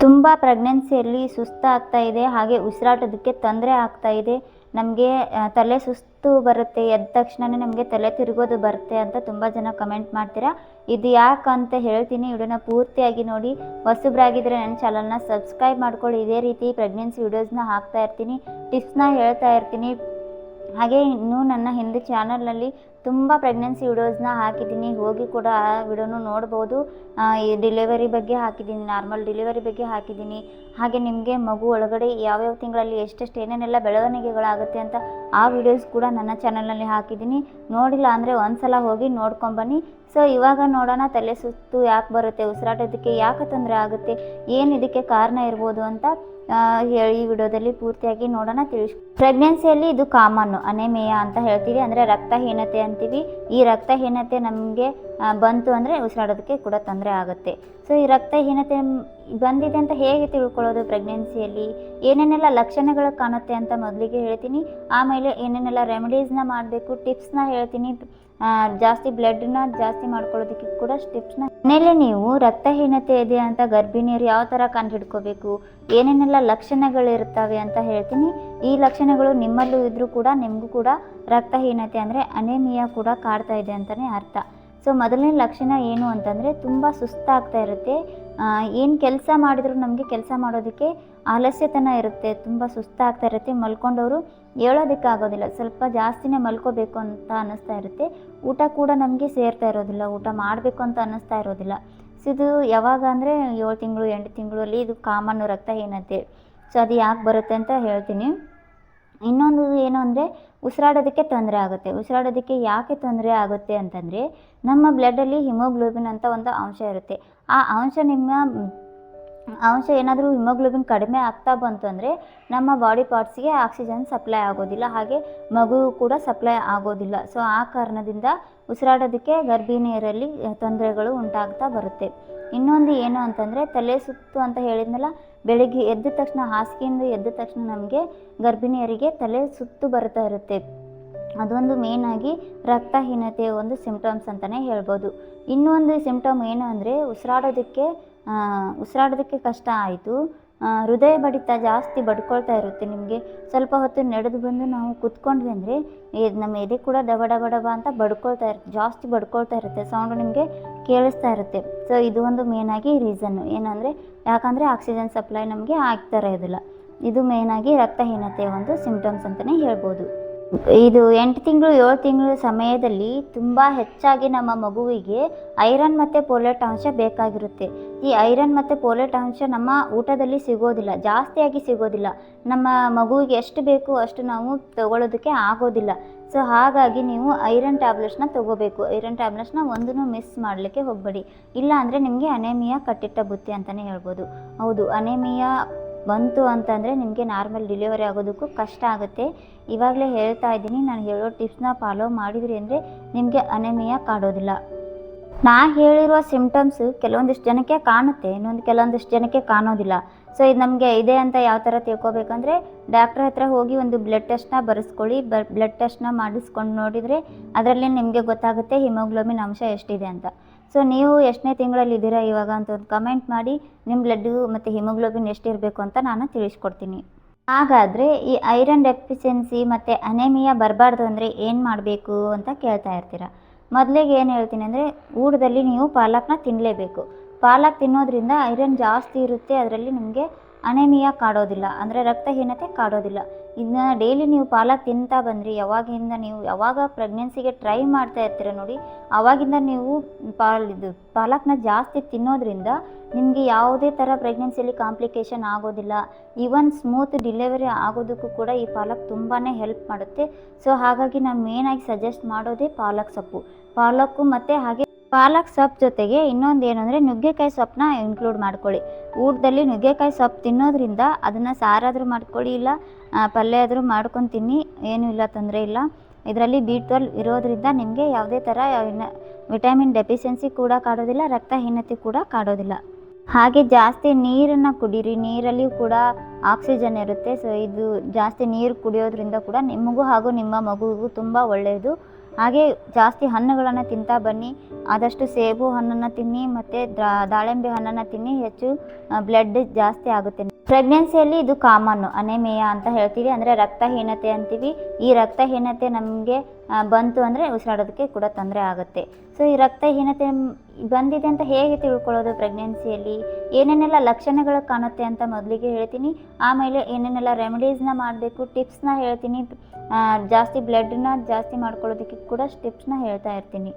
ತುಂಬ ಪ್ರೆಗ್ನೆನ್ಸಿಯಲ್ಲಿ ಸುಸ್ತಾಗ್ತಾ ಇದೆ, ಹಾಗೆ ಉಸಿರಾಟೋದಕ್ಕೆ ತೊಂದರೆ ಆಗ್ತಾ ಇದೆ. ನಮಗೆ ತಲೆ ಸುಸ್ತು ಬರುತ್ತೆ, ಎದ್ದ ತಕ್ಷಣವೇ ನಮಗೆ ತಲೆ ತಿರುಗೋದು ಬರುತ್ತೆ ಅಂತ ತುಂಬ ಜನ ಕಮೆಂಟ್ ಮಾಡ್ತೀರಾ. ಇದು ಯಾಕಂತ ಹೇಳ್ತೀನಿ, ವಿಡಿಯೋನ ಪೂರ್ತಿಯಾಗಿ ನೋಡಿ. ಹೊಸಬ್ರಾಗಿದ್ದರೆ ನನ್ನ ಚಾನಲ್ನ ಸಬ್ಸ್ಕ್ರೈಬ್ ಮಾಡ್ಕೊಳ್ಳಿ. ಇದೇ ರೀತಿ ಪ್ರೆಗ್ನೆನ್ಸಿ ವಿಡಿಯೋಸ್ನ ಹಾಕ್ತಾ ಇರ್ತೀನಿ, ಟಿಪ್ಸ್ನ ಹೇಳ್ತಾ ಇರ್ತೀನಿ. ಹಾಗೆ ಇನ್ನೂ ನನ್ನ ಹಿಂದೆ ಚಾನಲ್ನಲ್ಲಿ ತುಂಬ ಪ್ರೆಗ್ನೆನ್ಸಿ ವಿಡಿಯೋಸ್ನ ಹಾಕಿದ್ದೀನಿ, ಹೋಗಿ ಕೂಡ ಆ ವಿಡಿಯೋನು ನೋಡ್ಬೋದು. ಈ ಡೆಲಿವರಿ ಬಗ್ಗೆ ಹಾಕಿದ್ದೀನಿ, ನಾರ್ಮಲ್ ಡೆಲಿವರಿ ಬಗ್ಗೆ ಹಾಕಿದ್ದೀನಿ. ಹಾಗೆ ನಿಮಗೆ ಮಗು ಒಳಗಡೆ ಯಾವ್ಯಾವ ತಿಂಗಳಲ್ಲಿ ಎಷ್ಟೆಷ್ಟು ಏನೇನೆಲ್ಲ ಬೆಳವಣಿಗೆಗಳಾಗುತ್ತೆ ಅಂತ ಆ ವಿಡಿಯೋಸ್ ಕೂಡ ನನ್ನ ಚಾನಲ್ನಲ್ಲಿ ಹಾಕಿದ್ದೀನಿ. ನೋಡಿಲ್ಲ ಅಂದರೆ ಒಂದ್ಸಲ ಹೋಗಿ ನೋಡ್ಕೊಂಬನ್ನಿ. ಸೊ ಇವಾಗ ನೋಡೋಣ, ತಲೆ ಸುತ್ತು ಯಾಕೆ ಬರುತ್ತೆ, ಉಸಿರಾಟೋದಕ್ಕೆ ಯಾಕೆ ತೊಂದರೆ ಆಗುತ್ತೆ, ಏನು ಇದಕ್ಕೆ ಕಾರಣ ಇರ್ಬೋದು ಅಂತ ಈ ವಿಡಿಯೋದಲ್ಲಿ ಪೂರ್ತಿಯಾಗಿ ನೋಡೋಣ, ಪ್ರೆಗ್ನೆನ್ಸಿಯಲ್ಲಿ ಇದು ಕಾಮನ್ನು ಅನೆಮಿಯಾ ಅಂತ ಹೇಳ್ತೀವಿ, ಅಂದರೆ ರಕ್ತಹೀನತೆ ಅಂತೀವಿ. ಈ ರಕ್ತಹೀನತೆ ನಮಗೆ ಬಂತು ಅಂದರೆ ಉಸಿರಾಡೋದಕ್ಕೆ ಕೂಡ ತೊಂದರೆ ಆಗುತ್ತೆ. ಸೊ ಈ ರಕ್ತಹೀನತೆ ಬಂದಿದೆ ಅಂತ ಹೇಗೆ ತಿಳ್ಕೊಳ್ಳೋದು, ಪ್ರೆಗ್ನೆನ್ಸಿಯಲ್ಲಿ ಏನೇನೆಲ್ಲ ಲಕ್ಷಣಗಳು ಕಾಣುತ್ತೆ ಅಂತ ಮೊದಲಿಗೆ ಹೇಳ್ತೀನಿ. ಆಮೇಲೆ ಏನೇನೆಲ್ಲ ರೆಮಿಡೀಸ್ನ ಮಾಡಬೇಕು, ಟಿಪ್ಸ್ನ ಹೇಳ್ತೀನಿ. ಜಾಸ್ತಿ ಬ್ಲಡ್ನ ಜಾಸ್ತಿ ಮಾಡ್ಕೊಳ್ಳೋದಕ್ಕೆ ಕೂಡ ಟಿಪ್ಸ್ನ. ಮನೇಲೆ ನೀವು ರಕ್ತಹೀನತೆ ಇದೆ ಅಂತ ಗರ್ಭಿಣಿಯರು ಯಾವ ಥರ ಕಂಡುಹಿಡ್ಕೋಬೇಕು, ಏನೇನೆಲ್ಲ ಲಕ್ಷಣಗಳಿರ್ತವೆ ಅಂತ ಹೇಳ್ತೀನಿ. ಈ ಲಕ್ಷಣಗಳು ನಿಮ್ಮಲ್ಲೂ ಇದ್ರೂ ಕೂಡ ನಿಮಗೂ ಕೂಡ ರಕ್ತಹೀನತೆ ಅಂದರೆ ಅನೆಮಿಯಾ ಕೂಡ ಕಾಡ್ತಾ ಇದೆ ಅಂತಲೇ ಅರ್ಥ. ಸೊ ಮೊದಲನೇ ಲಕ್ಷಣ ಏನು ಅಂತಂದರೆ ತುಂಬ ಸುಸ್ತಾಗ್ತಾ ಇರುತ್ತೆ. ಏನು ಕೆಲಸ ಮಾಡಿದ್ರು ನಮಗೆ ಕೆಲಸ ಮಾಡೋದಕ್ಕೆ ಆಲಸ್ಯತನ ಇರುತ್ತೆ, ತುಂಬ ಸುಸ್ತಾಗ್ತಾ ಇರುತ್ತೆ. ಮಲ್ಕೊಂಡವರು ಹೇಳೋದಕ್ಕೆ ಆಗೋದಿಲ್ಲ, ಸ್ವಲ್ಪ ಜಾಸ್ತಿನೇ ಮಲ್ಕೋಬೇಕು ಅಂತ ಅನ್ನಿಸ್ತಾ ಇರುತ್ತೆ. ಊಟ ಕೂಡ ನಮಗೆ ಸೇರ್ತಾ ಇರೋದಿಲ್ಲ, ಊಟ ಮಾಡಬೇಕು ಅಂತ ಅನ್ನಿಸ್ತಾ ಇರೋದಿಲ್ಲ. ಸೊ ಇದು ಯಾವಾಗ ಅಂದರೆ 7 ತಿಂಗಳು 8 ತಿಂಗಳಲ್ಲಿ ಇದು ಕಾಮನ್ನು ರಕ್ತಹೀನತೆ. ಸೊ ಅದು ಯಾಕೆ ಬರುತ್ತೆ ಅಂತ ಹೇಳ್ತೀನಿ. ಇನ್ನೊಂದು ಏನು ಅಂದರೆ ಉಸಿರಾಡೋದಕ್ಕೆ ತೊಂದರೆ ಆಗುತ್ತೆ. ಉಸಿರಾಡೋದಕ್ಕೆ ಯಾಕೆ ತೊಂದರೆ ಆಗುತ್ತೆ ಅಂತಂದರೆ, ನಮ್ಮ ಬ್ಲಡ್ಡಲ್ಲಿ ಹಿಮೋಗ್ಲೋಬಿನ್ ಅಂತ ಒಂದು ಅಂಶ ಇರುತ್ತೆ. ಆ ಅಂಶ ಏನಾದರೂ ಹಿಮೋಗ್ಲೋಬಿನ್ ಕಡಿಮೆ ಆಗ್ತಾ ಬಂತು ಅಂದರೆ ನಮ್ಮ ಬಾಡಿ ಪಾರ್ಟ್ಸ್ಗೆ ಆಕ್ಸಿಜನ್ ಸಪ್ಲೈ ಆಗೋದಿಲ್ಲ, ಹಾಗೆ ಮಗು ಕೂಡ ಸಪ್ಲೈ ಆಗೋದಿಲ್ಲ. ಸೊ ಆ ಕಾರಣದಿಂದ ಉಸಿರಾಡೋದಕ್ಕೆ ಗರ್ಭಿಣಿಯರಲ್ಲಿ ತೊಂದರೆಗಳು ಉಂಟಾಗ್ತಾ ಬರುತ್ತೆ. ಇನ್ನೊಂದು ಏನು ಅಂತಂದರೆ ತಲೆ ಸುತ್ತು ಅಂತ ಹೇಳಿದ್ನಲ್ಲ, ಬೆಳಿಗ್ಗೆ ಎದ್ದ ತಕ್ಷಣ, ಹಾಸಿಗೆಯಿಂದ ಎದ್ದ ತಕ್ಷಣ ನಮಗೆ ಗರ್ಭಿಣಿಯರಿಗೆ ತಲೆ ಸುತ್ತು ಬರ್ತಾ ಇರುತ್ತೆ. ಅದೊಂದು ಮೇಯ್ನಾಗಿ ರಕ್ತಹೀನತೆಯ ಒಂದು ಸಿಂಪ್ಟಮ್ಸ್ ಅಂತಲೇ ಹೇಳ್ಬೋದು. ಇನ್ನೊಂದು ಸಿಂಪ್ಟಮ್ ಏನು ಅಂದರೆ ಉಸಿರಾಡೋದಕ್ಕೆ ಕಷ್ಟ ಆಯಿತು, ಹೃದಯ ಬಡಿತ ಜಾಸ್ತಿ ಬಡ್ಕೊಳ್ತಾ ಇರುತ್ತೆ. ನಿಮಗೆ ಸ್ವಲ್ಪ ಹೊತ್ತು ನಡೆದು ಬಂದು ನಾವು ಕೂತ್ಕೊಂಡ್ವಿ ಅಂದರೆ ನಮ್ಮ ಎದೆ ಕೂಡ ಡಬ ಡಬ ಡಬ ಅಂತ ಜಾಸ್ತಿ ಬಡ್ಕೊಳ್ತಾ ಇರುತ್ತೆ, ಸೌಂಡು ನಿಮಗೆ ಕೇಳಿಸ್ತಾ ಇರುತ್ತೆ. ಸೊ ಇದು ಒಂದು ಮೇಯ್ನಾಗಿ ರೀಸನ್ನು ಏನಂದರೆ, ಯಾಕಂದರೆ ಆಕ್ಸಿಜನ್ ಸಪ್ಲೈ ನಮಗೆ ಆಗ್ತಾ ಇರೋದಿಲ್ಲ. ಇದು ಮೇಯ್ನಾಗಿ ರಕ್ತಹೀನತೆಯ ಒಂದು ಸಿಂಪ್ಟಮ್ಸ್ ಅಂತಲೇ ಹೇಳ್ಬೋದು. ಇದು 8 ತಿಂಗಳು 7 ತಿಂಗಳು ಸಮಯದಲ್ಲಿ ತುಂಬ ಹೆಚ್ಚಾಗಿ ನಮ್ಮ ಮಗುವಿಗೆ ಐರನ್ ಮತ್ತು ಫೋಲೇಟ್ ಅಂಶ ಬೇಕಾಗಿರುತ್ತೆ. ಈ ಐರನ್ ಮತ್ತು ಫೋಲೇಟ್ ಅಂಶ ನಮ್ಮ ಊಟದಲ್ಲಿ ಸಿಗೋದಿಲ್ಲ, ಜಾಸ್ತಿಯಾಗಿ ಸಿಗೋದಿಲ್ಲ. ನಮ್ಮ ಮಗುವಿಗೆ ಎಷ್ಟು ಬೇಕು ಅಷ್ಟು ನಾವು ತಗೊಳ್ಳೋದಕ್ಕೆ ಆಗೋದಿಲ್ಲ. ಸೊ ಹಾಗಾಗಿ ನೀವು ಐರನ್ ಟ್ಯಾಬ್ಲೆಟ್ಸ್ನ ತೊಗೋಬೇಕು. ಐರನ್ ಟ್ಯಾಬ್ಲೆಟ್ಸ್ನ ಒಂದನ್ನು ಮಿಸ್ ಮಾಡಲಿಕ್ಕೆ ಹೋಗಬೇಡಿ, ಇಲ್ಲ ಅಂದರೆ ನಿಮಗೆ ಅನೆಮಿಯಾ ಕಟ್ಟಿಟ್ಟ ಬುತ್ತಿ ಅಂತಲೇ ಹೇಳ್ಬೋದು. ಹೌದು, ಅನೆಮಿಯಾ ಬಂತು ಅಂತಂದರೆ ನಿಮಗೆ ನಾರ್ಮಲ್ ಡೆಲಿವರಿ ಆಗೋದಕ್ಕೂ ಕಷ್ಟ ಆಗುತ್ತೆ. ಇವಾಗಲೇ ಹೇಳ್ತಾ ಇದ್ದೀನಿ, ನಾನು ಹೇಳೋ ಟಿಪ್ಸ್ನ ಫಾಲೋ ಮಾಡಿದ್ರಿ ಅಂದರೆ ನಿಮಗೆ ಅನೆಮಿಯಾ ಕಾಡೋದಿಲ್ಲ. ನಾ ಹೇಳಿರುವ ಸಿಂಪ್ಟಮ್ಸು ಕೆಲವೊಂದಿಷ್ಟು ಜನಕ್ಕೆ ಕಾಣುತ್ತೆ, ಕೆಲವೊಂದಿಷ್ಟು ಜನಕ್ಕೆ ಕಾಣೋದಿಲ್ಲ. ಸೊ ಇದು ನಮಗೆ ಇದೆ ಅಂತ ಯಾವ ಥರ ತಿಳ್ಕೊಬೇಕಂದ್ರೆ, ಡಾಕ್ಟ್ರ್ ಹತ್ರ ಹೋಗಿ ಒಂದು ಬ್ಲಡ್ ಟೆಸ್ಟ್ನ ಬರೆಸ್ಕೊಳ್ಳಿ. ಬ್ಲಡ್ ಟೆಸ್ಟ್ನ ಮಾಡಿಸ್ಕೊಂಡು ನೋಡಿದರೆ ಅದರಲ್ಲಿ ನಿಮಗೆ ಗೊತ್ತಾಗುತ್ತೆ ಹಿಮೋಗ್ಲೋಬಿನ್ ಅಂಶ ಎಷ್ಟಿದೆ ಅಂತ. ಸೊ ನೀವು ಎಷ್ಟನೇ ತಿಂಗಳಲ್ಲಿ ಇದ್ದೀರಾ ಇವಾಗ ಅಂತ ಒಂದು ಕಮೆಂಟ್ ಮಾಡಿ, ನಿಮ್ಮ ಬ್ಲಡ್ಡು ಮತ್ತು ಹಿಮೋಗ್ಲೋಬಿನ್ ಎಷ್ಟಿರಬೇಕು ಅಂತ ನಾನು ತಿಳಿಸ್ಕೊಡ್ತೀನಿ. ಹಾಗಾದರೆ ಈ ಐರನ್ ಡೆಫಿಷಿಯನ್ಸಿ ಮತ್ತು ಅನೆಮಿಯಾ ಬರಬಾರ್ದು ಅಂದರೆ ಏನು ಮಾಡಬೇಕು ಅಂತ ಕೇಳ್ತಾ ಇರ್ತೀರ. ಮೊದಲಿಗೆ ಏನು ಹೇಳ್ತೀನಿ ಅಂದರೆ, ಊಟದಲ್ಲಿ ನೀವು ಪಾಲಕ್ನ ತಿನ್ನಲೇಬೇಕು. ಪಾಲಕ್ ತಿನ್ನೋದ್ರಿಂದ ಐರನ್ ಜಾಸ್ತಿ ಇರುತ್ತೆ, ಅದರಲ್ಲಿ ನಿಮಗೆ ಅನೆಮಿಯಾ ಕಾಡೋದಿಲ್ಲ, ಅಂದರೆ ರಕ್ತಹೀನತೆ ಕಾಡೋದಿಲ್ಲ. ಇದನ್ನ ಡೈಲಿ ನೀವು ಪಾಲಕ್ ತಿಂತಾ ಬಂದ್ರಿ, ಯಾವಾಗ ಪ್ರೆಗ್ನೆನ್ಸಿಗೆ ಟ್ರೈ ಮಾಡ್ತಾ ಇರ್ತೀರ ನೋಡಿ, ಆವಾಗಿಂದ ನೀವು ಪಾಲಕ್ನ ಜಾಸ್ತಿ ತಿನ್ನೋದ್ರಿಂದ ನಿಮಗೆ ಯಾವುದೇ ಥರ ಪ್ರೆಗ್ನೆನ್ಸಿಯಲ್ಲಿ ಕಾಂಪ್ಲಿಕೇಶನ್ ಆಗೋದಿಲ್ಲ. ಈವನ್ ಸ್ಮೂತ್ ಡೆಲಿವರಿ ಆಗೋದಕ್ಕೂ ಕೂಡ ಈ ಪಾಲಕ್ ತುಂಬಾ ಹೆಲ್ಪ್ ಮಾಡುತ್ತೆ. ಸೊ ಹಾಗಾಗಿ ನಾನು ಮೇಯ್ನಾಗಿ ಸಜೆಸ್ಟ್ ಮಾಡೋದೇ ಪಾಲಕ್ ಸೊಪ್ಪು, ಪಾಲಕ್ಕು ಮತ್ತು ಹಾಗೆ ಪಾಲಕ್ ಸೊಪ್ಪು ಜೊತೆಗೆ ಇನ್ನೊಂದು ಏನು ಅಂದರೆ ನುಗ್ಗೆಕಾಯಿ ಸೊಪ್ಪನ್ನ ಇನ್ಕ್ಲೂಡ್ ಮಾಡ್ಕೊಳ್ಳಿ. ಊಟದಲ್ಲಿ ನುಗ್ಗೆಕಾಯಿ ಸೊಪ್ಪು ತಿನ್ನೋದ್ರಿಂದ ಅದನ್ನು ಸಾರಾದರೂ ಮಾಡ್ಕೊಳ್ಳಿ, ಇಲ್ಲ ಪಲ್ಯ ಆದರೂ ಮಾಡ್ಕೊಂಡು ತಿನ್ನಿ, ಏನೂ ಇಲ್ಲ, ತೊಂದರೆ ಇಲ್ಲ. ಇದರಲ್ಲಿ B12 ಇರೋದ್ರಿಂದ ನಿಮಗೆ ಯಾವುದೇ ಥರ ವಿಟಮಿನ್ ಡೆಫಿಷಿಯನ್ಸಿ ಕೂಡ ಕಾಡೋದಿಲ್ಲ, ರಕ್ತಹೀನತೆ ಕೂಡ ಕಾಡೋದಿಲ್ಲ. ಹಾಗೆ ಜಾಸ್ತಿ ನೀರನ್ನು ಕುಡೀರಿ, ನೀರಲ್ಲಿಯೂ ಕೂಡ ಆಕ್ಸಿಜನ್ ಇರುತ್ತೆ. ಸೊ ಇದು ಜಾಸ್ತಿ ನೀರು ಕುಡಿಯೋದ್ರಿಂದ ಕೂಡ ನಿಮಗೂ ಹಾಗೂ ನಿಮ್ಮ ಮಗುವಿಗೂ ತುಂಬ ಒಳ್ಳೆಯದು. ಹಾಗೆ ಜಾಸ್ತಿ ಹಣ್ಣುಗಳನ್ನು ತಿಂತಾ ಬನ್ನಿ. ಆದಷ್ಟು ಸೇಬು ಹಣ್ಣನ್ನು ತಿನ್ನಿ ಮತ್ತು ದಾಳಿಂಬೆ ಹಣ್ಣನ್ನು ತಿನ್ನಿ. ಹೆಚ್ಚು ಬ್ಲಡ್ ಜಾಸ್ತಿ ಆಗುತ್ತೆ. ಪ್ರೆಗ್ನೆನ್ಸಿಯಲ್ಲಿ ಇದು ಕಾಮನ್ನು ಅನೆಮಿಯಾ ಅಂತ ಹೇಳ್ತೀವಿ, ಅಂದರೆ ರಕ್ತಹೀನತೆ ಅಂತೀವಿ. ಈ ರಕ್ತಹೀನತೆ ನಮಗೆ ಬಂತು ಅಂದರೆ ಉಸಿರಾಡೋದಕ್ಕೆ ಕೂಡ ತೊಂದರೆ ಆಗುತ್ತೆ. ಸೊ ಈ ರಕ್ತಹೀನತೆ ಬಂದಿದೆ ಅಂತ ಹೇಗೆ ತಿಳ್ಕೊಳ್ಳೋದು, ಪ್ರೆಗ್ನೆನ್ಸಿಯಲ್ಲಿ ಏನೇನೆಲ್ಲ ಲಕ್ಷಣಗಳು ಕಾಣುತ್ತೆ ಅಂತ ಮೊದಲಿಗೆ ಹೇಳ್ತೀನಿ. ಆಮೇಲೆ ಏನೇನೆಲ್ಲ ರೆಮಿಡೀಸ್ನ ಮಾಡಬೇಕು, ಟಿಪ್ಸ್ನ ಹೇಳ್ತೀನಿ. ಜಾಸ್ತಿ ಬ್ಲಡ್ನ ಜಾಸ್ತಿ ಮಾಡ್ಕೊಳ್ಳೋದಕ್ಕೆ ಕೂಡ ಟಿಪ್ಸ್ನ ಹೇಳ್ತಾ ಇರ್ತೀನಿ.